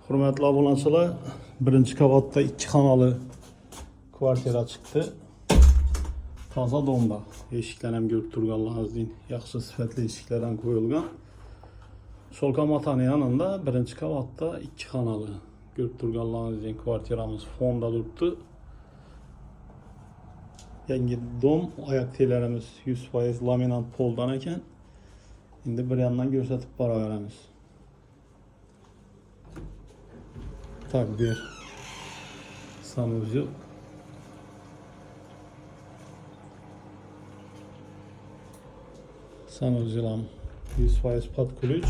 Hürmetli abunəçilər, birinci qavatda 2 xanalı kvartira çıxdı. Taza domda. Eşiklər həm görüb durğanlarınız deyin. Yaxşı sifətli eşiklərdən qoyulğan. Solka matanın yanında birinci qavatda 2 xanalı görüb durğanlarınız deyin kvartiramız fonda durubdu. Yangi dom, ayak tellərimiz 100% laminat poldan ekan. İndi bir yandan göstərib bara verəmiz. Takdir. Sanucu. Sanuculam 100% pat ключ.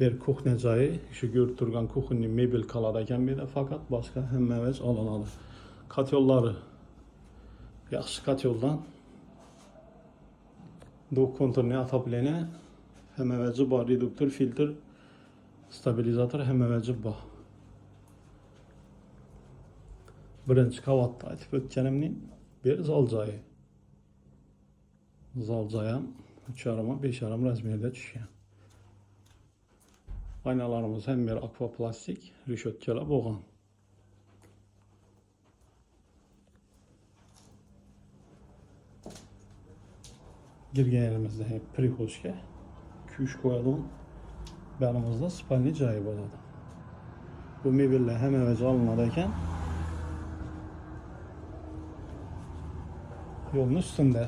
Bir kuxnya cayı. Şu görüb durğan kuxunni mebel qalada ekan bir də faqat başqa həmmə alınmalı. Katyolları yaxşı katyoldan dok konturunu ata bilənə həmmə var, reduktor, filtr, stabilizator həmmə var. Birinci qavatda aytib ötkənimnin bir zalcayı. Zalcayam 3,5 5,5 razmerdə düşkən. Aynalarımız həm bir akvaplastik, rüşötkələ boğan. Girgən yerimizdə hep prikoşka, 2-3 koyalım. Yanımızda spalni cayı boladı. Bu mebellər həm əvvəlcə alınmadayken yolun üstünde.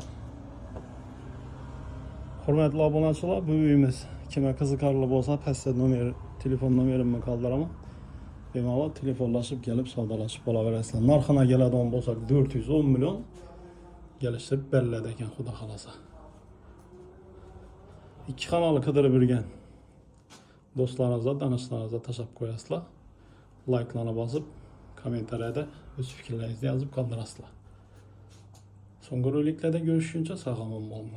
Hürmetli abunəçilər, bu üyümüz kimə qiziqarlı olsa pəstə telefon numarımı qaldıramam. Deməli, telefonlaşıb gəlib savdalaşıb ola verəsiniz. Narxına gələn olsaq 410 milyon gəlişdirib bəllədə xuda xalasa. 2 kanalı qıdırıb ürgən dostlarınıza, danışlarınıza taşap qoyasılar. Like'larına basıb, kommentariyada öz fikirlərinizi yazıb qaldırasılar. Son görüşlərdə görüşüncə sağ olun.